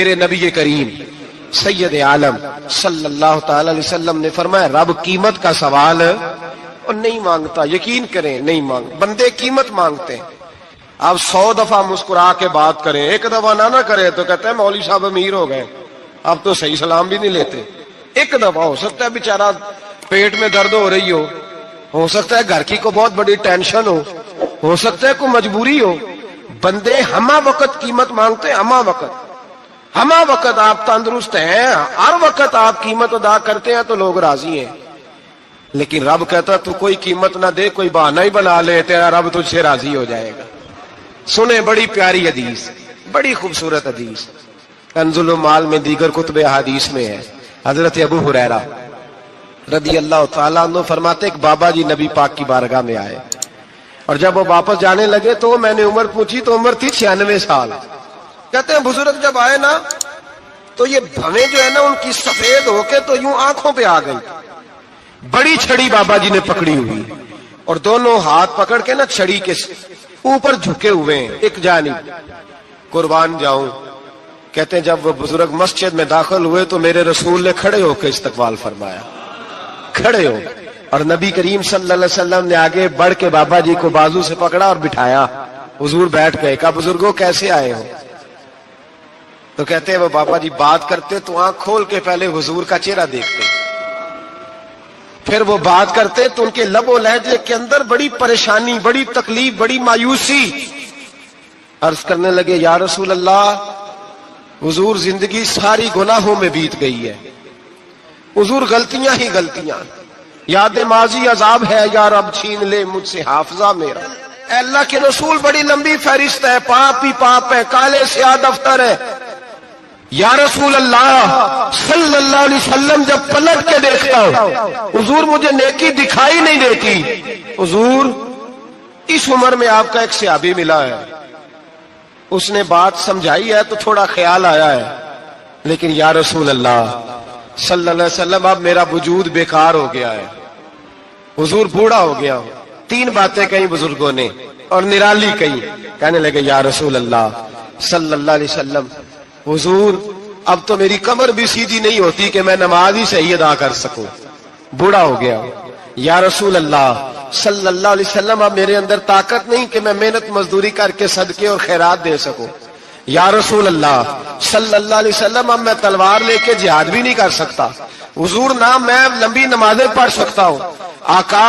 میرے نبی کریم سید عالم صلی اللہ تعالی علیہ وسلم نے فرمایا رب قیمت کا سوال اور نہیں مانگتا، یقین کریں نہیں مانگ، بندے قیمت مانگتے ہیں۔ آپ 100 دفعہ مسکرا کے بات کریں، ایک دفعہ نہ کرے تو کہتے ہیں مولوی صاحب امیر ہو گئے، اب تو صحیح سلام بھی نہیں لیتے۔ ایک دفعہ ہو سکتا ہے بیچارہ پیٹ میں درد ہو رہی ہو سکتا ہے گھر کی کو بہت بڑی ٹینشن ہو سکتا ہے کوئی مجبوری ہو، بندے ہمہ وقت قیمت مانگتے ہیں، ہمہ وقت آپ تندرست ہیں، ہر وقت آپ قیمت ادا کرتے ہیں تو لوگ راضی ہیں۔ لیکن رب کہتا تو کوئی قیمت نہ دے، کوئی بہانہ ہی بنا لے، تیرا رب تجھ سے راضی ہو جائے گا۔ سنیں بڑی پیاری حدیث، بڑی خوبصورت حدیث، کنز المال میں دیگر کتب احادیث میں ہے۔ حضرت ابو ہریرہ رضی اللہ تعالیٰ عنہ فرماتے ایک بابا جی نبی پاک کی بارگاہ میں آئے، اور جب وہ واپس جانے لگے تو میں نے عمر پوچھی تو عمر تھی 96 سال۔ کہتے ہیں بزرگ جب آئے نا تو یہ بھویں جو ہے نا ان کی سفید ہو کے تو یوں آنکھوں پہ آ گئی، بڑی چھڑی بابا جی نے پکڑی ہوئی اور دونوں ہاتھ پکڑ کے نا چھڑی کے اوپر جھکے ہوئے ہیں ایک جانب، قربان جاؤں۔ کہتے ہیں جب وہ بزرگ مسجد میں داخل ہوئے تو میرے رسول نے کھڑے ہو کے استقبال فرمایا، کھڑے ہو، اور نبی کریم صلی اللہ علیہ وسلم نے آگے بڑھ کے بابا جی کو بازو سے پکڑا اور بٹھایا۔ حضور بیٹھ گئے، کہا بزرگوں کیسے آئے ہو؟ تو کہتے ہیں وہ بابا جی بات کرتے تو آنکھ کھول کے پہلے حضور کا چہرہ دیکھتے، پھر وہ بات کرتے تو ان کے لب و لہجے کے اندر بڑی پریشانی، بڑی تکلیف، بڑی مایوسی۔ عرض کرنے لگے یا رسول اللہ، حضور زندگی ساری گناہوں میں بیت گئی ہے، حضور غلطیاں ہی غلطیاں، یاد ماضی عذاب ہے، یا رب چھین لے مجھ سے حافظہ میرا۔ اے اللہ کے رسول بڑی لمبی فہرست ہے، پاپ ہی پاپ ہے، کالے سیاہ دفتر ہے۔ یا رسول اللہ صلی اللہ علیہ وسلم جب پلٹ کے دیکھتا ہوں حضور مجھے نیکی دکھائی نہیں دیتی۔ حضور اس عمر میں آپ کا ایک صحابی ملا ہے، اس نے بات سمجھائی ہے تو تھوڑا خیال آیا ہے، لیکن یا رسول اللہ صلی اللہ علیہ وسلم اب میرا وجود بیکار ہو گیا ہے، حضور بوڑھا ہو گیا ہوں۔ 3 باتیں کہیں بزرگوں نے اور نرالی کہیں، کہنے لگے یا رسول اللہ صلی اللہ علیہ وسلم، حضور اب تو میری کمر بھی سیدھی نہیں ہوتی کہ میں نماز ہی صحیح ادا کر سکوں، بوڑھا ہو گیا ہوں۔ یا رسول اللہ صلی اللہ علیہ وسلم اب میرے اندر طاقت نہیں کہ میں محنت مزدوری کر کے صدقے اور خیرات دے سکوں۔ یا رسول اللہ صلی اللہ علیہ وسلم اب میں تلوار لے کے جہاد بھی نہیں کر سکتا۔ حضور نہ میں لمبی نمازیں پڑھ سکتا ہوں، آقا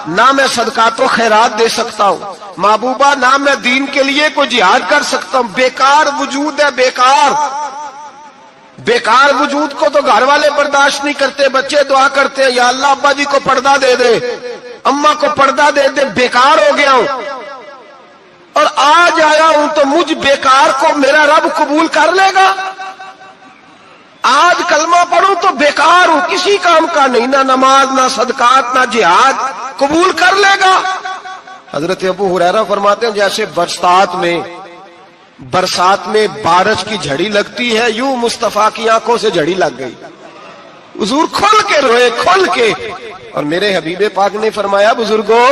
نہ میں صدقات و خیرات دے سکتا ہوں، محبوبہ نہ میں دین کے لیے کوئی جہاد کر سکتا ہوں، بیکار وجود ہے، بیکار وجود کو تو گھر والے برداشت نہیں کرتے، بچے دعا کرتے ہیں یا اللہ ابا جی کو پردہ دے دے، اماں کو پردہ دے دے، بیکار ہو گیا ہوں اور آج آیا ہوں تو مجھ بیکار کو میرا رب قبول کر لے گا؟ آج کلمہ پڑھوں تو بیکار ہوں، کسی کام کا نہیں، نہ نماز نہ صدقات نہ جہاد، قبول کر لے گا؟ حضرت ابو ہریرہ فرماتے ہیں جیسے برسات میں بارش کی جھڑی لگتی ہے، یوں مصطفیٰ کی آنکھوں سے جھڑی لگ گئی، حضور کھل کے روئے، کھل کے۔ اور میرے حبیب پاک نے فرمایا بزرگوں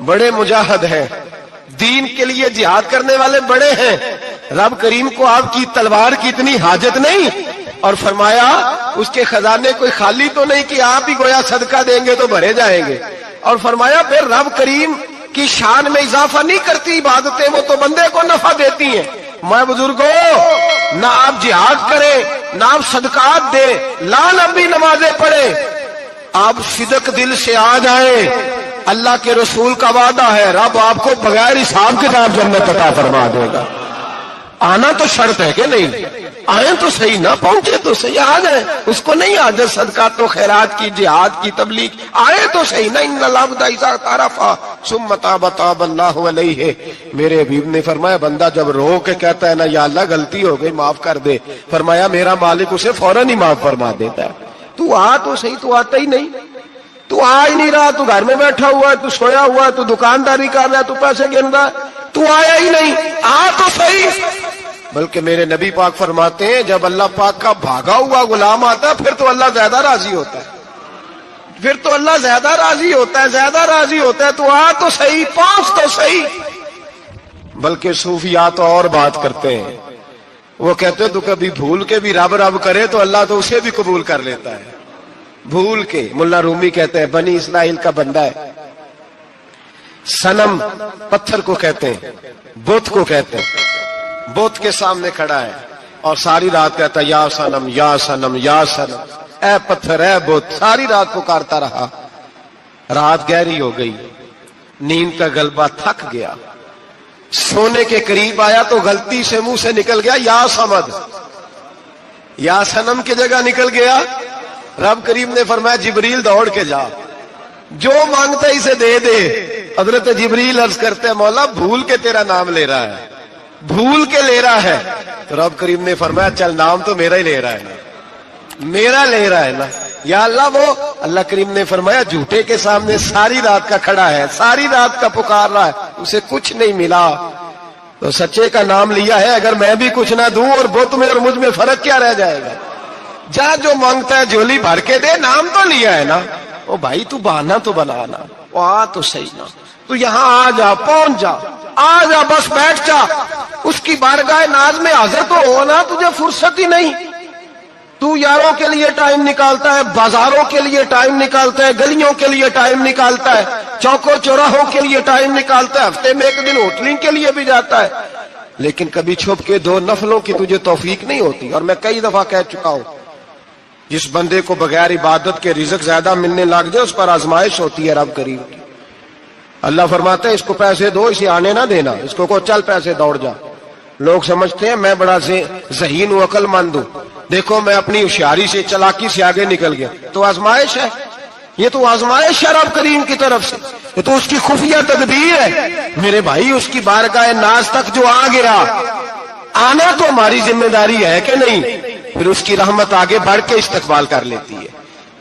بڑے مجاہد ہیں، دین کے لیے جہاد کرنے والے بڑے ہیں، رب کریم کو آپ کی تلوار کی اتنی حاجت نہیں، اور فرمایا اس کے خزانے کوئی خالی تو نہیں کہ آپ ہی گویا صدقہ دیں گے تو بھرے جائیں گے، اور فرمایا پھر رب کریم کی شان میں اضافہ نہیں کرتی عبادتیں، وہ تو بندے کو نفع دیتی ہیں۔ میں بزرگوں نہ آپ جہاد کریں نہ آپ صدقات دیں، لا لمبی نمازیں پڑھیں، آپ صدق دل سے آ جائیں، اللہ کے رسول کا وعدہ ہے رب آپ کو بغیر حساب کتاب جنت عطا فرما دے گا۔ آنا تو شرط ہے کہ نہیں؟ آئیں تو صحیح، نہ پہنچے تو صحیح، آ جائیں، اس کو نہیں عادت صدقات و خیرات کی، جہاد کی، تبلیغ، آئے تو صحیح نا۔ ان العبد اذا تعرف ثم تاب تاب اللہ علیہ۔ میرے حبیب نے فرمایا بندہ جب رو کے کہتا ہے نا یا اللہ غلطی ہو گئی معاف کر دے، فرمایا میرا مالک اسے فوراً ہی معاف فرما دیتا ہے۔ تو آ تو صحیح، تو آتا ہی نہیں، تو آ ہی نہیں رہا، تو گھر میں بیٹھا ہوا ہے، تو سویا ہوا ہے، تو دکانداری کر رہا ہے، تو پیسے گن رہا ہے، تو آیا ہی نہیں، آ تو صحیح۔ بلکہ میرے نبی پاک فرماتے ہیں جب اللہ پاک کا بھاگا ہوا غلام آتا ہے پھر تو اللہ زیادہ راضی ہوتا ہے، پھر تو اللہ زیادہ راضی ہوتا ہے، زیادہ راضی ہوتا ہے، تو آ تو صحیح، پہنچ تو صحیح۔ بلکہ صوفیات اور بات کرتے ہیں، وہ کہتے تو کبھی بھول کے بھی رب رب کرے تو اللہ تو اسے بھی قبول کر لیتا ہے. بھول کے. ملا رومی کہتے ہیں بنی اسرائیل کا بندہ ہے. صنم پتھر کو کہتے ہیں, بت کو کہتے ہیں. بت کے سامنے کھڑا ہے اور ساری رات کہتا ہے یا صنم یا صنم یا صنم, اے پتھر اے بت. ساری رات پکارتا رہا. رات گہری ہو گئی, نیند کا غلبہ, تھک گیا, سونے کے قریب آیا تو غلطی سے منہ سے نکل گیا یا صمد. یا صنم کی جگہ نکل گیا. رب کریم نے فرمایا جبریل دوڑ کے جا, جو مانگتا ہے اسے دے دے. حضرت جبریل عرض کرتے ہیں مولا بھول کے تیرا نام لے رہا ہے, بھول کے لے رہا ہے. تو رب کریم نے فرمایا چل نام تو میرا ہی لے رہا ہے نا, میرا لے رہا ہے نا. یا اللہ وہ اللہ کریم نے فرمایا جھوٹے کے سامنے ساری رات کا کھڑا ہے, ساری رات کا پکار رہا ہے, اسے کچھ نہیں ملا تو سچے کا نام لیا ہے. اگر میں بھی کچھ نہ دوں اور بت میں اور مجھ میں فرق کیا رہ جائے گا. جا جو مانگتا ہے جھولی بھر کے دے, نام تو لیا ہے نا. او بھائی تو بہانا تو بنانا, وہ آ تو صحیح نا, تو یہاں آ جا, پہنچ جا, آ جا, بس بیٹھ جا. اس کی بارگاہ ناز میں حاضر تو ہونا, تجھے فرصت ہی نہیں. تو یاروں کے لیے ٹائم نکالتا ہے, بازاروں کے لیے ٹائم نکالتا ہے, گلیوں کے لیے ٹائم نکالتا ہے, چوکوں چوراہوں کے لیے ٹائم نکالتا ہے, ہفتے میں ایک دن ہوٹلنگ کے لیے بھی جاتا ہے. لیکن کبھی چھپ کے 2 نفلوں کی تجھے توفیق نہیں ہوتی. اور میں کئی دفعہ کہہ چکا ہوں جس بندے کو بغیر عبادت کے رزق زیادہ ملنے لگ جائے اس پر آزمائش ہوتی ہے رب کریم کی. اللہ فرماتا ہے اس کو پیسے دو, اسے آنے نہ دینا, اس کو چل پیسے دوڑ جا. لوگ سمجھتے ہیں میں بڑا ذہین ہوں, عقل مند ہوں, دیکھو میں اپنی ہوشیاری سے چلاکی سے آگے نکل گیا. تو آزمائش ہے, یہ تو آزمائش ہے رب کریم کی طرف سے, یہ تو اس کی خفیہ تدبیر ہے. میرے بھائی اس کی بارگاہ ناز تک جو آ گیا, آنا تو ہماری ذمہ داری ہے کہ نہیں. پھر اس کی رحمت آگے بڑھ کے استقبال کر لیتی ہے,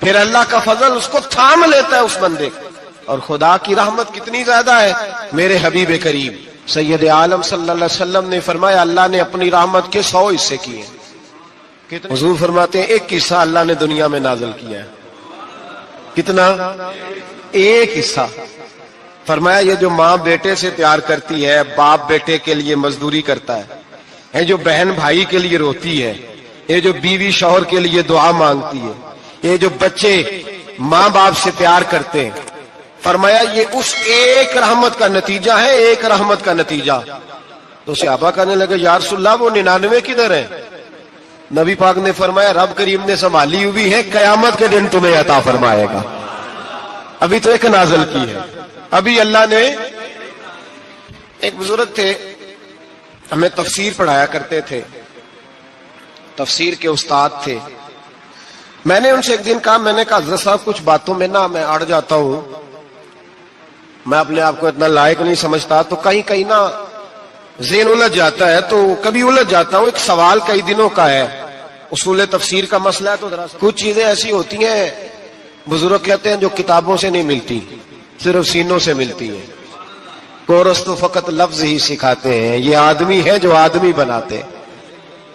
پھر اللہ کا فضل اس کو تھام لیتا ہے اس بندے کو. اور خدا کی رحمت کتنی زیادہ ہے. میرے حبیب کریم سید عالم صلی اللہ علیہ وسلم نے فرمایا اللہ نے اپنی رحمت کے 100 حصے کیے. حضور فرماتے ہیں ایک حصہ اللہ نے دنیا میں نازل کیا ہے. کتنا؟ ایک حصہ. فرمایا یہ جو ماں بیٹے سے پیار کرتی ہے, باپ بیٹے کے لیے مزدوری کرتا ہے, یہ جو بہن بھائی کے لیے روتی ہے, یہ جو بیوی شوہر کے لیے دعا مانگتی ہے, یہ جو بچے ماں باپ سے پیار کرتے ہیں, فرمایا یہ اس ایک رحمت کا نتیجہ ہے, ایک رحمت کا نتیجہ. تو صحابہ کہنے لگے یا رسول اللہ وہ 99 کدھر ہیں؟ نبی پاک نے فرمایا رب کریم نے سنبھالی ہوئی ہے, قیامت کے دن تمہیں عطا فرمائے گا. ابھی تو ایک نازل کی ہے. ابھی اللہ نے, ایک بزرگ تھے ہمیں تفسیر پڑھایا کرتے تھے, تفسیر کے استاد تھے. میں نے ان سے ایک دن کہا, میں نے کہا حضرت صاحب کچھ باتوں میں نا میں اڑ جاتا ہوں, میں اپنے آپ کو اتنا لائق نہیں سمجھتا, تو کہیں کہیں نا ذہن الجھ جاتا ہے, تو کبھی الجھ جاتا ہوں. ایک سوال کئی دنوں کا ہے, اصول تفسیر کا مسئلہ ہے. تو کچھ چیزیں ایسی ہوتی ہیں بزرگ کہتے ہیں جو کتابوں سے نہیں ملتی, صرف سینوں سے ملتی ہیں. کورس تو فقط لفظ ہی سکھاتے ہیں, یہ آدمی ہے جو آدمی بناتے.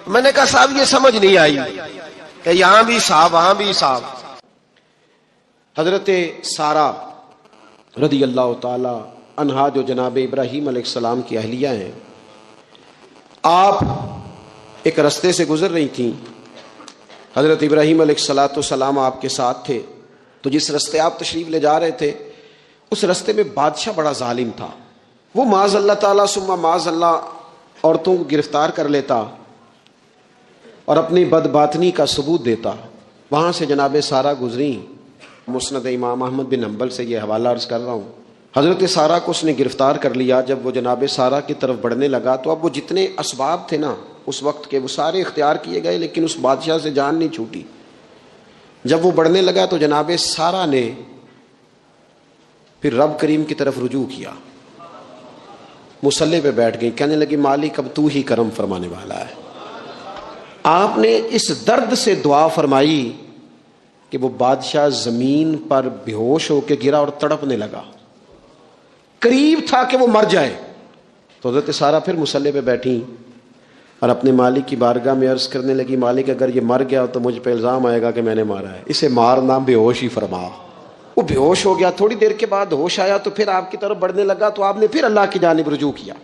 میں نے کہا صاحب یہ سمجھ نہیں آئی کہ یہاں بھی صاحب وہاں بھی صاحب. حضرت سارہ رضی اللہ تعالی عنہا جو جناب ابراہیم علیہ السلام کی اہلیہ ہیں, آپ ایک رستے سے گزر رہی تھیں. حضرت ابراہیم علیہ السلام آپ کے ساتھ تھے. تو جس رستے آپ تشریف لے جا رہے تھے اس رستے میں بادشاہ بڑا ظالم تھا. وہ معاذ اللہ تعالیٰ ثم معاذ اللہ عورتوں کو گرفتار کر لیتا اور اپنی بدباطنی کا ثبوت دیتا. وہاں سے جناب سارہ گزری. مسند امام احمد بن حنبل سے یہ حوالہ عرض کر رہا ہوں. حضرت سارہ کو اس نے گرفتار کر لیا. جب وہ جناب سارہ کی طرف بڑھنے لگا تو اب وہ جتنے اسباب تھے نا اس وقت کے, وہ سارے اختیار کیے گئے, لیکن اس بادشاہ سے جان نہیں چھوٹی. جب وہ بڑھنے لگا تو جناب سارہ نے پھر رب کریم کی طرف رجوع کیا, مصلی پہ بیٹھ گئی, کہنے لگی مالک اب تو ہی کرم فرمانے والا ہے. آپ نے اس درد سے دعا فرمائی کہ وہ بادشاہ زمین پر بے ہوش ہو کے گرا اور تڑپنے لگا, قریب تھا کہ وہ مر جائے. تو حضرت سارہ پھر مصلی پہ بیٹھی اور اپنے مالک کی بارگاہ میں عرض کرنے لگی مالک اگر یہ مر گیا تو مجھ پہ الزام آئے گا کہ میں نے مارا ہے, اسے مارنا بے ہوش ہی فرما. وہ بے ہوش ہو گیا. تھوڑی دیر کے بعد ہوش آیا تو پھر آپ کی طرف بڑھنے لگا تو آپ نے پھر اللہ کی جانب رجوع کیا.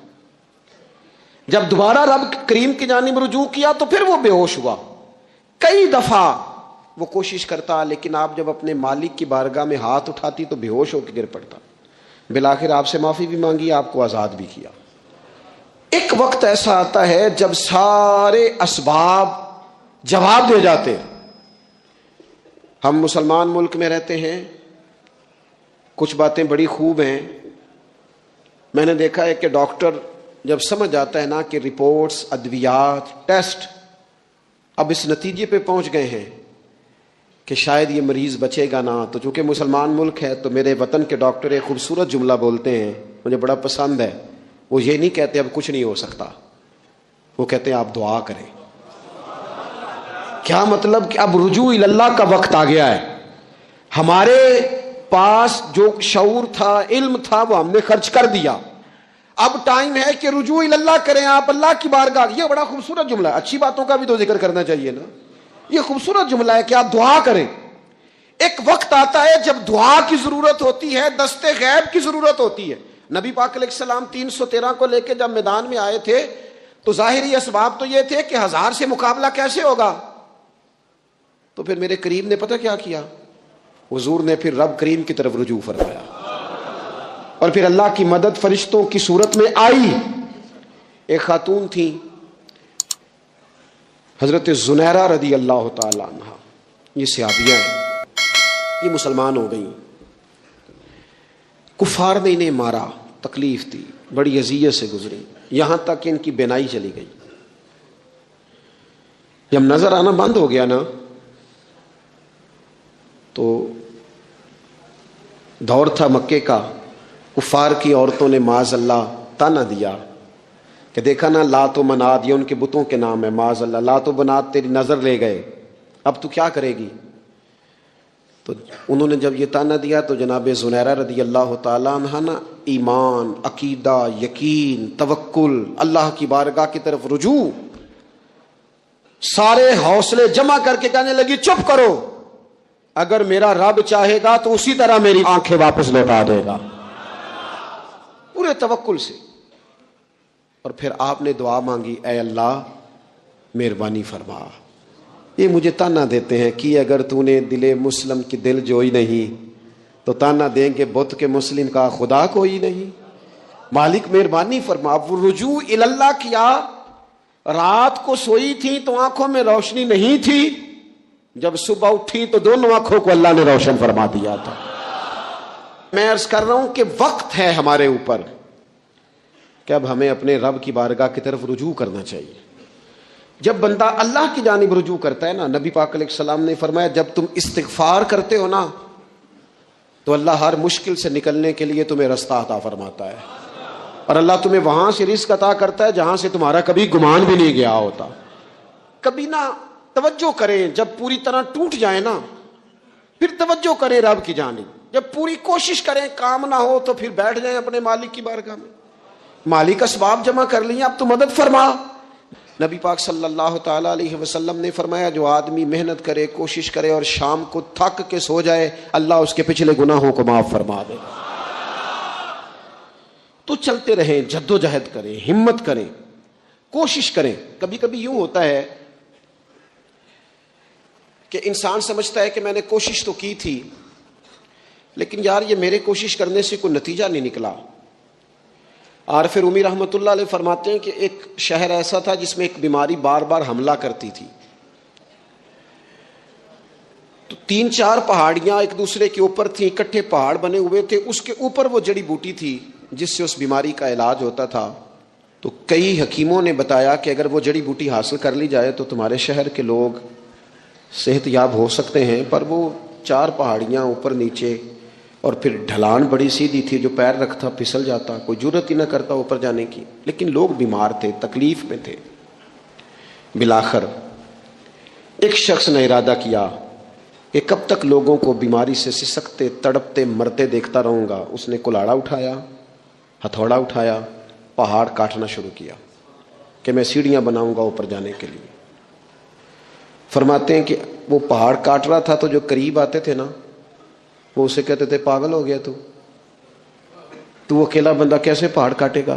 جب دوبارہ رب کریم کی جانب رجوع کیا تو پھر وہ بے ہوش ہوا. کئی دفعہ وہ کوشش کرتا, لیکن آپ جب اپنے مالک کی بارگاہ میں ہاتھ اٹھاتی تو بے ہوش ہو کے گر پڑتا. بالآخر آپ سے معافی بھی مانگی, آپ کو آزاد بھی کیا. ایک وقت ایسا آتا ہے جب سارے اسباب جواب دے جاتے ہیں. ہم مسلمان ملک میں رہتے ہیں, کچھ باتیں بڑی خوب ہیں. میں نے دیکھا ہے کہ ڈاکٹر جب سمجھ آتا ہے نا کہ رپورٹس, ادویات, ٹیسٹ اب اس نتیجے پہ پہنچ گئے ہیں کہ شاید یہ مریض بچے گا نہ, تو چونکہ مسلمان ملک ہے تو میرے وطن کے ڈاکٹر ایک خوبصورت جملہ بولتے ہیں, مجھے بڑا پسند ہے. وہ یہ نہیں کہتے اب کچھ نہیں ہو سکتا, وہ کہتے ہیں آپ دعا کریں. کیا مطلب کہ اب رجوع اللہ کا وقت آ گیا ہے. ہمارے پاس جو شعور تھا, علم تھا, وہ ہم نے خرچ کر دیا. اب ٹائم ہے کہ رجوع اللہ کریں آپ اللہ کی بارگاہ. یہ بڑا خوبصورت جملہ ہے. اچھی باتوں کا بھی تو ذکر کرنا چاہیے نا. یہ خوبصورت جملہ ہے کہ آپ دعا کریں. ایک وقت آتا ہے جب دعا کی ضرورت ہوتی ہے, دست غیب کی ضرورت ہوتی ہے. نبی پاک علیہ السلام 313 کو لے کے جب میدان میں آئے تھے تو ظاہری اسباب تو یہ تھے کہ 1000 سے مقابلہ کیسے ہوگا. تو پھر میرے کریم نے پتہ کیا کیا, حضور نے پھر رب کریم کی طرف رجوع فرمایا, اور پھر اللہ کی مدد فرشتوں کی صورت میں آئی. ایک خاتون تھی حضرت زنیرہ رضی اللہ تعالی عنہ, یہ صحابیہ ہیں, یہ مسلمان ہو گئیں. کفار نے انہیں مارا, تکلیف تھی, بڑی اذیت سے گزری, یہاں تک کہ ان کی بینائی چلی گئی. جب نظر آنا بند ہو گیا نا تو دور تھا مکے کا, کفار کی عورتوں نے معاذ اللہ تانا دیا کہ دیکھا نا لات و منات, یہ ان کے بتوں کے نام ہے, معاذ اللہ لات و منات تیری نظر لے گئے, اب تو کیا کرے گی. تو انہوں نے جب یہ تانا دیا تو جناب زنیرہ رضی اللہ تعالیٰ عنہ نا ایمان, عقیدہ, یقین, توکل, اللہ کی بارگاہ کی طرف رجوع, سارے حوصلے جمع کر کے کہنے لگی چپ کرو, اگر میرا رب چاہے گا تو اسی طرح میری آنکھیں واپس لوٹا دے گا, پورے توکل سے. اور پھر آپ نے دعا مانگی, اے اللہ مہربانی فرما, یہ مجھے تانا دیتے ہیں کہ اگر تو نے دل مسلم کی دل جوئی نہیں تو تانا دیں گے بت کے مسلم کا خدا کوئی نہیں. مالک مہربانی فرما. اب وہ رجوع اللہ کیا, رات کو سوئی تھی تو آنکھوں میں روشنی نہیں تھی, جب صبح اٹھی تو دونوں آنکھوں کو اللہ نے روشن فرما دیا تھا. میں عرض کر رہا ہوں کہ وقت ہے ہمارے اوپر کہ اب ہمیں اپنے رب کی بارگاہ کی طرف رجوع کرنا چاہیے. جب بندہ اللہ کی جانب رجوع کرتا ہے نا, نبی پاک علیہ السلام نے فرمایا جب تم استغفار کرتے ہو نا تو اللہ ہر مشکل سے نکلنے کے لیے تمہیں رستہ عطا فرماتا ہے, اور اللہ تمہیں وہاں سے رزق عطا کرتا ہے جہاں سے تمہارا کبھی گمان بھی نہیں گیا ہوتا. کبھی نہ توجہ کریں, جب پوری طرح ٹوٹ جائیں نا پھر توجہ کریں رب کی جانب. جب پوری کوشش کریں کام نہ ہو تو پھر بیٹھ جائیں اپنے مالک کی بارگاہ میں. مالک اسباب جمع کر لیے, اب تو مدد فرما. نبی پاک صلی اللہ تعالی علیہ وسلم نے فرمایا جو آدمی محنت کرے, کوشش کرے اور شام کو تھک کے سو جائے, اللہ اس کے پچھلے گناہوں کو معاف فرما دے. تو چلتے رہیں, جد و جہد کریں, ہمت کریں, کوشش کریں. کبھی کبھی یوں ہوتا ہے کہ انسان سمجھتا ہے کہ میں نے کوشش تو کی تھی لیکن یار یہ میرے کوشش کرنے سے کوئی نتیجہ نہیں نکلا. عارف رومی رحمۃ اللہ علیہ فرماتے ہیں کہ ایک شہر ایسا تھا جس میں ایک بیماری بار بار حملہ کرتی تھی, تو 3-4 پہاڑیاں ایک دوسرے کے اوپر تھیں, اکٹھے پہاڑ بنے ہوئے تھے, اس کے اوپر وہ جڑی بوٹی تھی جس سے اس بیماری کا علاج ہوتا تھا. تو کئی حکیموں نے بتایا کہ اگر وہ جڑی بوٹی حاصل کر لی جائے تو تمہارے شہر کے لوگ صحت یاب ہو سکتے ہیں. پر وہ 4 پہاڑیاں اوپر نیچے, اور پھر ڈھلان بڑی سیدھی تھی, جو پیر رکھتا پھسل جاتا, کوئی جرت ہی نہ کرتا اوپر جانے کی. لیکن لوگ بیمار تھے, تکلیف میں تھے. بالآخر ایک شخص نے ارادہ کیا کہ کب تک لوگوں کو بیماری سے سسکتے, تڑپتے, مرتے دیکھتا رہوں گا. اس نے کلاڑا اٹھایا, ہتھوڑا اٹھایا, پہاڑ کاٹنا شروع کیا کہ میں سیڑھیاں بناؤں گا اوپر جانے کے لیے. فرماتے ہیں کہ وہ پہاڑ کاٹ رہا تھا تو جو قریب آتے تھے نا وہ اسے کہتے تھے پاگل ہو گیا تو اکیلا بندہ کیسے پہاڑ کاٹے گا.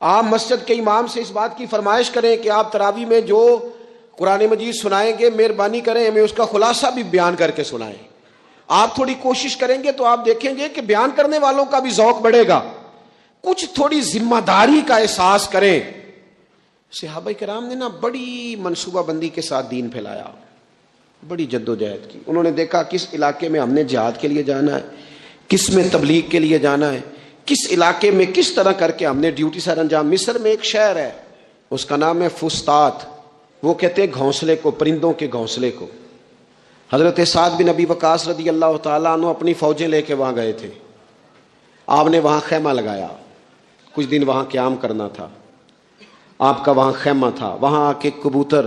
آپ مسجد کے امام سے اس بات کی فرمائش کریں کہ آپ تراویح میں جو قرآن مجید سنائیں گے مہربانی کریں ہمیں اس کا خلاصہ بھی بیان کر کے سنائیں. آپ تھوڑی کوشش کریں گے تو آپ دیکھیں گے کہ بیان کرنے والوں کا بھی ذوق بڑھے گا. کچھ تھوڑی ذمہ داری کا احساس کریں. صحابہ کرام نے نا بڑی منصوبہ بندی کے ساتھ دین پھیلایا, بڑی جدوجہد کی. انہوں نے دیکھا کس علاقے میں ہم نے جہاد کے لیے جانا ہے, کس میں تبلیغ کے لیے جانا ہے, کس علاقے میں کس طرح کر کے ہم نے ڈیوٹی سر انجام. مصر میں ایک شہر ہے اس کا نام ہے فسطاط, وہ کہتے ہیں گھونسلے کو, پرندوں کے گھونسلے کو. حضرت سعد بن ابی وقاص رضی اللہ تعالیٰ عنہ اپنی فوجیں لے کے وہاں گئے تھے. آپ نے وہاں خیمہ لگایا, کچھ دن وہاں قیام کرنا تھا. آپ کا وہاں خیمہ تھا, وہاں آ کے کبوتر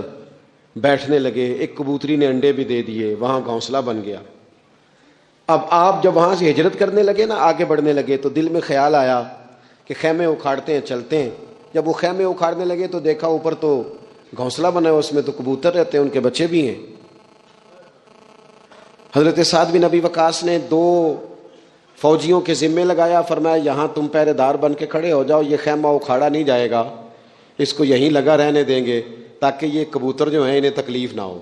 بیٹھنے لگے, ایک کبوتری نے انڈے بھی دے دیے, وہاں گھونسلہ بن گیا. اب آپ جب وہاں سے ہجرت کرنے لگے نا, آگے بڑھنے لگے, تو دل میں خیال آیا کہ خیمے اکھاڑتے ہیں چلتے ہیں. جب وہ خیمے اکھاڑنے لگے تو دیکھا اوپر تو گھونسلہ بنا ہے, اس میں تو کبوتر رہتے ہیں, ان کے بچے بھی ہیں. حضرت سعد بن ابی وقاص نے 2 فوجیوں کے ذمے لگایا, فرمایا یہاں تم پہرے دار بن کے کھڑے ہو جاؤ, یہ خیمہ اکھاڑا نہیں جائے گا, اس کو یہیں لگا رہنے دیں گے تاکہ یہ کبوتر جو ہیں انہیں تکلیف نہ ہو.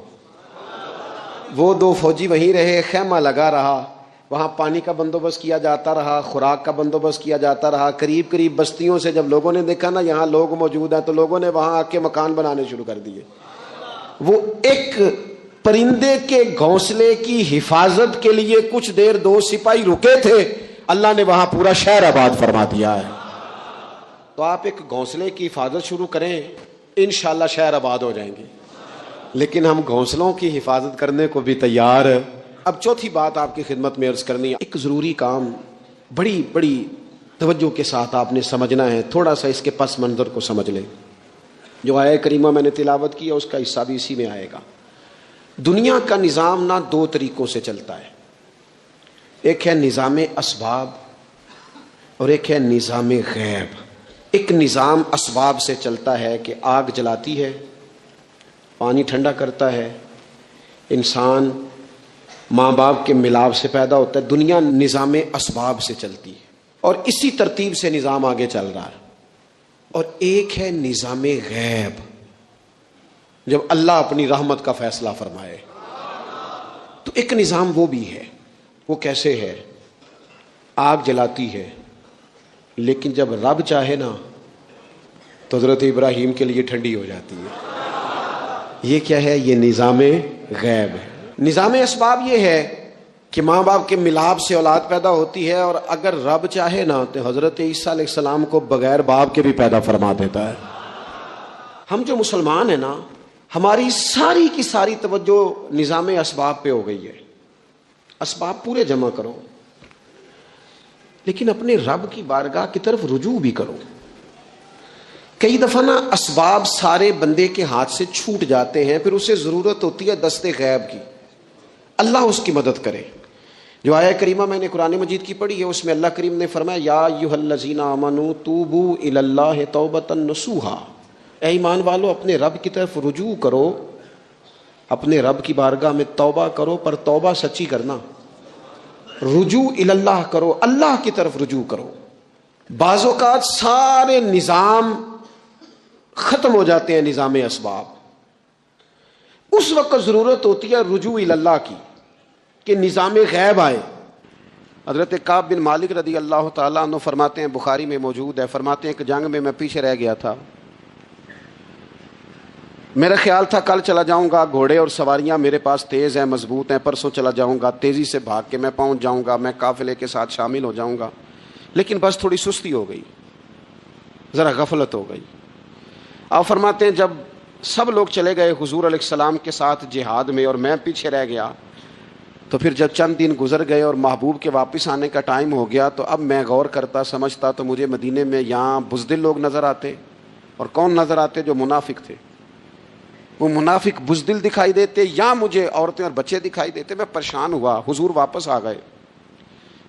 وہ 2 فوجی وہیں رہے, خیمہ لگا رہا, وہاں پانی کا بندوبست کیا جاتا رہا, خوراک کا بندوبست کیا جاتا رہا. قریب قریب بستیوں سے جب لوگوں نے دیکھا نا یہاں لوگ موجود ہیں, تو لوگوں نے وہاں آ کے مکان بنانے شروع کر دیے. وہ ایک پرندے کے گھونسلے کی حفاظت کے لیے کچھ دیر 2 سپاہی رکے تھے, اللہ نے وہاں پورا شہر آباد فرما دیا ہے. تو آپ ایک گھونسلے کی حفاظت شروع کریں, انشاءاللہ شہر آباد ہو جائیں گے. لیکن ہم گھونسلوں کی حفاظت کرنے کو بھی تیار. اب چوتھی بات آپ کی خدمت میں عرض کرنی ہے, ایک ضروری کام بڑی بڑی توجہ کے ساتھ آپ نے سمجھنا ہے. تھوڑا سا اس کے پس منظر کو سمجھ لیں. جو آیہ کریمہ میں نے تلاوت کی ہے اس کا حصہ بھی اسی میں آئے گا. دنیا کا نظام نہ 2 طریقوں سے چلتا ہے, ایک ہے نظام اسباب اور ایک ہے نظام غیب. ایک نظام اسباب سے چلتا ہے کہ آگ جلاتی ہے, پانی ٹھنڈا کرتا ہے, انسان ماں باپ کے ملاپ سے پیدا ہوتا ہے. دنیا نظام اسباب سے چلتی ہے اور اسی ترتیب سے نظام آگے چل رہا ہے. اور ایک ہے نظام غیب, جب اللہ اپنی رحمت کا فیصلہ فرمائے. تو ایک نظام وہ بھی ہے. وہ کیسے ہے؟ آگ جلاتی ہے, لیکن جب رب چاہے نا تو حضرت ابراہیم کے لیے ٹھنڈی ہو جاتی ہے. یہ کیا ہے؟ یہ نظام غیب ہے. نظام اسباب یہ ہے کہ ماں باپ کے ملاپ سے اولاد پیدا ہوتی ہے, اور اگر رب چاہے نا تو حضرت عیسیٰ علیہ السلام کو بغیر باپ کے بھی پیدا فرما دیتا ہے. ہم جو مسلمان ہیں نا, ہماری ساری کی ساری توجہ نظام اسباب پہ ہو گئی ہے. اسباب پورے جمع کرو, لیکن اپنے رب کی بارگاہ کی طرف رجوع بھی کرو. کئی دفعہ نا اسباب سارے بندے کے ہاتھ سے چھوٹ جاتے ہیں, پھر اسے ضرورت ہوتی ہے دست غیب کی, اللہ اس کی مدد کرے. جو آیہ کریمہ میں نے قرآن مجید کی پڑھی ہے اس میں اللہ کریم نے فرمایا یا ایھا الذین آمنوا توبوا الی اللہ توبۃ نصوحا, اے ایمان والو اپنے رب کی طرف رجوع کرو, اپنے رب کی بارگاہ میں توبہ کرو, پر توبہ سچی کرنا. رجوع الی اللہ کرو, اللہ کی طرف رجوع کرو. بعض اوقات سارے نظام ختم ہو جاتے ہیں, نظام اسباب, اس وقت ضرورت ہوتی ہے رجوع الی اللہ کی کہ نظام غیب آئے. حضرت کعب بن مالک رضی اللہ تعالیٰ عنہ فرماتے ہیں, بخاری میں موجود ہے, فرماتے ہیں کہ جنگ میں پیچھے رہ گیا تھا. میرا خیال تھا کل چلا جاؤں گا, گھوڑے اور سواریاں میرے پاس تیز ہیں, مضبوط ہیں, پرسوں چلا جاؤں گا, تیزی سے بھاگ کے میں پہنچ جاؤں گا, میں قافلے کے ساتھ شامل ہو جاؤں گا. لیکن بس تھوڑی سستی ہو گئی, ذرا غفلت ہو گئی. آپ فرماتے ہیں جب سب لوگ چلے گئے حضور علیہ السلام کے ساتھ جہاد میں اور میں پیچھے رہ گیا, تو پھر جب چند دن گزر گئے اور محبوب کے واپس آنے کا ٹائم ہو گیا, تو اب میں غور کرتا سمجھتا تو مجھے مدینے میں یہاں بزدل لوگ نظر آتے. اور کون نظر آتے؟ جو منافق تھے. وہ منافق بزدل دکھائی دیتے, یا مجھے عورتیں اور بچے دکھائی دیتے. میں پریشان ہوا. حضور واپس آ گئے.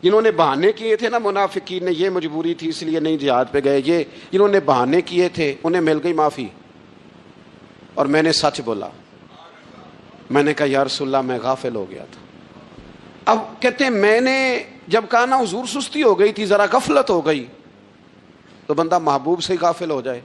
جنہوں نے بہانے کیے تھے نا منافقین نے, یہ مجبوری تھی اس لیے نہیں جہاد پہ گئے, یہ جنہوں نے بہانے کیے تھے انہیں مل گئی معافی. اور میں نے سچ بولا, میں نے کہا یا رسول اللہ میں غافل ہو گیا تھا. اب کہتے ہیں میں نے جب کہا نا حضور سستی ہو گئی تھی, ذرا غفلت ہو گئی, تو بندہ محبوب سے غافل ہو جائے،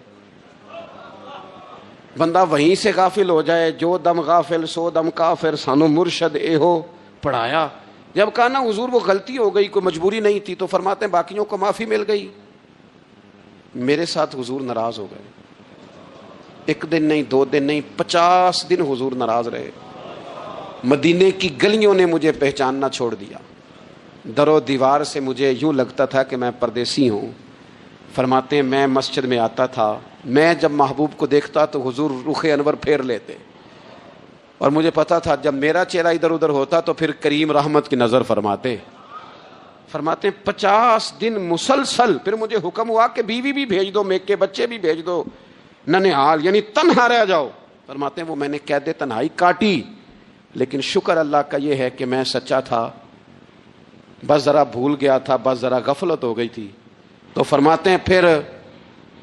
بندہ وہیں سے غافل ہو جائے. جو دم غافل سو دم کافر، سانو مرشد اے ہو پڑھایا. جب کہا نا حضور وہ غلطی ہو گئی، کوئی مجبوری نہیں تھی، تو فرماتے ہیں باقیوں کو معافی مل گئی، میرے ساتھ حضور ناراض ہو گئے. ایک دن نہیں، 2 دن نہیں، 50 دن حضور ناراض رہے. مدینے کی گلیوں نے مجھے پہچاننا چھوڑ دیا، در و دیوار سے مجھے یوں لگتا تھا کہ میں پردیسی ہوں. فرماتے ہیں میں مسجد میں آتا تھا، میں جب محبوب کو دیکھتا تو حضور رخ انور پھیر لیتے، اور مجھے پتا تھا جب میرا چہرہ ادھر ادھر ہوتا تو پھر کریم رحمت کی نظر فرماتے. فرماتے ہیں 50 دن مسلسل. پھر مجھے حکم ہوا کہ بیوی بھی بھیج دو، میک کے بچے بھی بھیج دو، ننھال یعنی تنہا رہ جاؤ. فرماتے ہیں وہ میں نے قید تنہائی کاٹی، لیکن شکر اللہ کا یہ ہے کہ میں سچا تھا، بس ذرا بھول گیا تھا، بس ذرا غفلت ہو گئی تھی. تو فرماتے ہیں پھر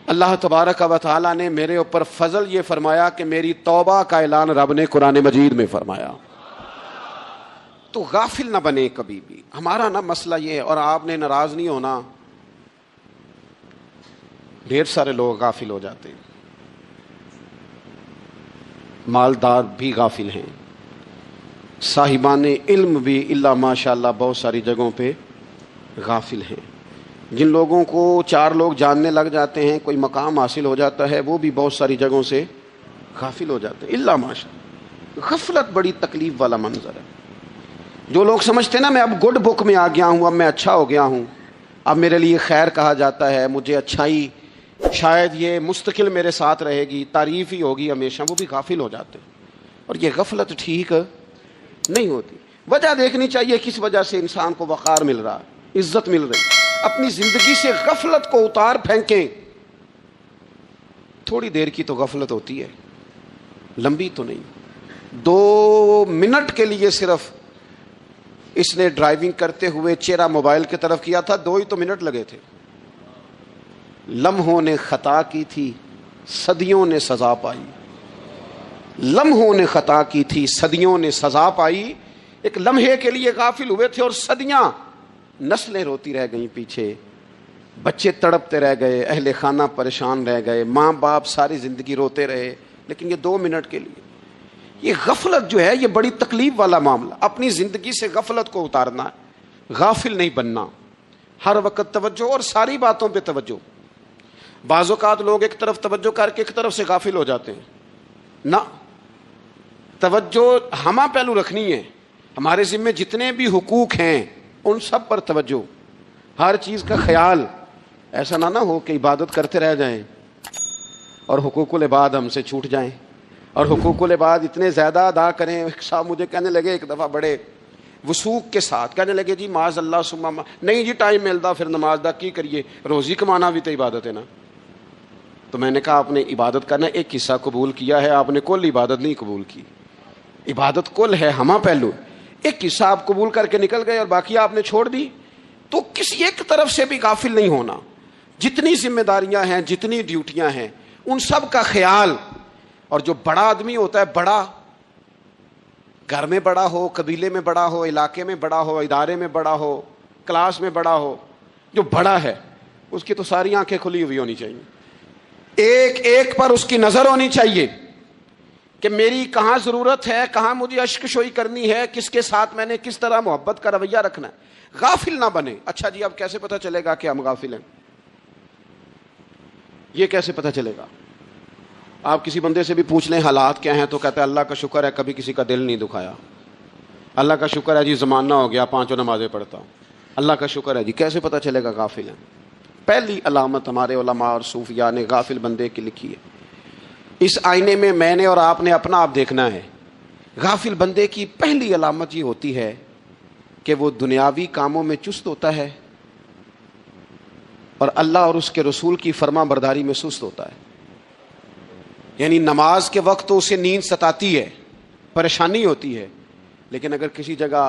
اللہ تبارک و تعالیٰ نے میرے اوپر فضل یہ فرمایا کہ میری توبہ کا اعلان رب نے قرآن مجید میں فرمایا. تو غافل نہ بنے کبھی بھی. ہمارا نا مسئلہ یہ ہے، اور آپ نے ناراض نہیں ہونا، ڈھیر سارے لوگ غافل ہو جاتے ہیں، مالدار بھی غافل ہیں، صاحبان علم بھی الا ماشاء اللہ بہت ساری جگہوں پہ غافل ہیں. جن لوگوں کو 4 لوگ جاننے لگ جاتے ہیں، کوئی مقام حاصل ہو جاتا ہے، وہ بھی بہت ساری جگہوں سے غافل ہو جاتے ہیں الا ماشاء اللہ. غفلت بڑی تکلیف والا منظر ہے. جو لوگ سمجھتے ہیں نا میں اب گڈ بک میں آ گیا ہوں، اب میں اچھا ہو گیا ہوں، اب میرے لیے خیر کہا جاتا ہے، مجھے اچھائی شاید یہ مستقل میرے ساتھ رہے گی، تعریف ہی ہوگی ہمیشہ، وہ بھی غافل ہو جاتے ہیں. اور یہ غفلت ٹھیک نہیں ہوتی. وجہ دیکھنی چاہیے کس وجہ سے انسان کو وقار مل رہا ہے، عزت مل رہی. اپنی زندگی سے غفلت کو اتار پھینکیں. تھوڑی دیر کی تو غفلت ہوتی ہے، لمبی تو نہیں. 2 منٹ کے لیے صرف اس نے ڈرائیونگ کرتے ہوئے چہرہ موبائل کی طرف کیا تھا، 2 ہی تو منٹ لگے تھے. لمحوں نے خطا کی تھی، صدیوں نے سزا پائی. لمحوں نے خطا کی تھی، صدیوں نے سزا پائی. ایک لمحے کے لیے غافل ہوئے تھے اور صدیاں، نسلیں روتی رہ گئیں پیچھے، بچے تڑپتے رہ گئے، اہل خانہ پریشان رہ گئے، ماں باپ ساری زندگی روتے رہے. لیکن یہ 2 منٹ کے لیے یہ غفلت جو ہے یہ بڑی تکلیف والا معاملہ. اپنی زندگی سے غفلت کو اتارنا ہے، غافل نہیں بننا. ہر وقت توجہ اور ساری باتوں پہ توجہ. بعض اوقات لوگ ایک طرف توجہ کر کے ایک طرف سے غافل ہو جاتے ہیں. نہ، توجہ ہمہ پہلو رکھنی ہے. ہمارے ذمے جتنے بھی حقوق ہیں ان سب پر توجہ، ہر چیز کا خیال. ایسا نہ ہو کہ عبادت کرتے رہ جائیں اور حقوق العباد ہم سے چھوٹ جائیں، اور حقوق العباد اتنے زیادہ ادا کریں. صاحب مجھے کہنے لگے ایک دفعہ بڑے وثوق کے ساتھ کہنے لگے جی معاذ اللہ ثم نہیں جی ٹائم ملتا پھر نماز دا کی کریے، روزی کمانا بھی تو عبادت ہے نا. تو میں نے کہا آپ نے عبادت کرنا ایک حصہ قبول کیا ہے، آپ نے کل عبادت نہیں قبول کی. عبادت کل ہے، ہمہ پہلو. ایک حصہ آپ قبول کر کے نکل گئے اور باقی آپ نے چھوڑ دی. تو کسی ایک طرف سے بھی غافل نہیں ہونا. جتنی ذمہ داریاں ہیں، جتنی ڈیوٹیاں ہیں، ان سب کا خیال. اور جو بڑا آدمی ہوتا ہے، بڑا گھر میں بڑا ہو، قبیلے میں بڑا ہو، علاقے میں بڑا ہو، ادارے میں بڑا ہو، کلاس میں بڑا ہو، جو بڑا ہے اس کی تو ساری آنکھیں کھلی ہوئی ہونی چاہیے. ایک ایک پر اس کی نظر ہونی چاہیے کہ میری کہاں ضرورت ہے، کہاں مجھے اشک شوئی کرنی ہے، کس کے ساتھ میں نے کس طرح محبت کا رویہ رکھنا ہے. غافل نہ بنے. اچھا جی اب کیسے پتہ چلے گا کہ ہم غافل ہیں؟ یہ کیسے پتہ چلے گا؟ آپ کسی بندے سے بھی پوچھ لیں حالات کیا ہیں تو کہتا ہے اللہ کا شکر ہے کبھی کسی کا دل نہیں دکھایا، اللہ کا شکر ہے جی زمانہ ہو گیا 5 نمازیں پڑھتا ہوں، اللہ کا شکر ہے جی. کیسے پتہ چلے گا غافل ہیں؟ پہلی علامت ہمارے علماء اور صوفیاء نے غافل بندے کی لکھی ہے. اس آئینے میں نے اور آپ نے اپنا آپ دیکھنا ہے. غافل بندے کی پہلی علامت یہ ہوتی ہے کہ وہ دنیاوی کاموں میں چست ہوتا ہے اور اللہ اور اس کے رسول کی فرما برداری میں سست ہوتا ہے. یعنی نماز کے وقت تو اسے نیند ستاتی ہے، پریشانی ہوتی ہے، لیکن اگر کسی جگہ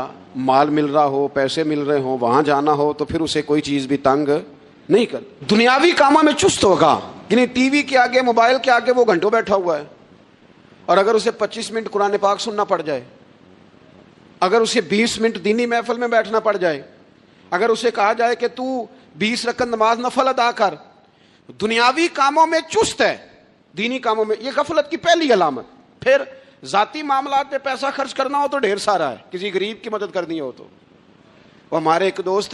مال مل رہا ہو، پیسے مل رہے ہوں، وہاں جانا ہو تو پھر اسے کوئی چیز بھی تنگ نہیں کر. دنیاوی کاموں میں چست ہوگا، یعنی ٹی وی کے آگے، موبائل کے آگے وہ گھنٹوں بیٹھا ہوا ہے. اور اگر اسے 25 منٹ قرآن پاک سننا پڑ جائے، اگر اسے 20 منٹ دینی محفل میں بیٹھنا پڑ جائے، اگر اسے کہا جائے کہ تو 20 رکعت نماز نفل ادا کر، دنیاوی کاموں میں چست ہے، دینی کاموں میں، یہ غفلت کی پہلی علامت. پھر ذاتی معاملات پہ پیسہ خرچ کرنا ہو تو ڈھیر سارا ہے، کسی غریب کی مدد کرنی ہو تو. وہ ہمارے ایک دوست ہیں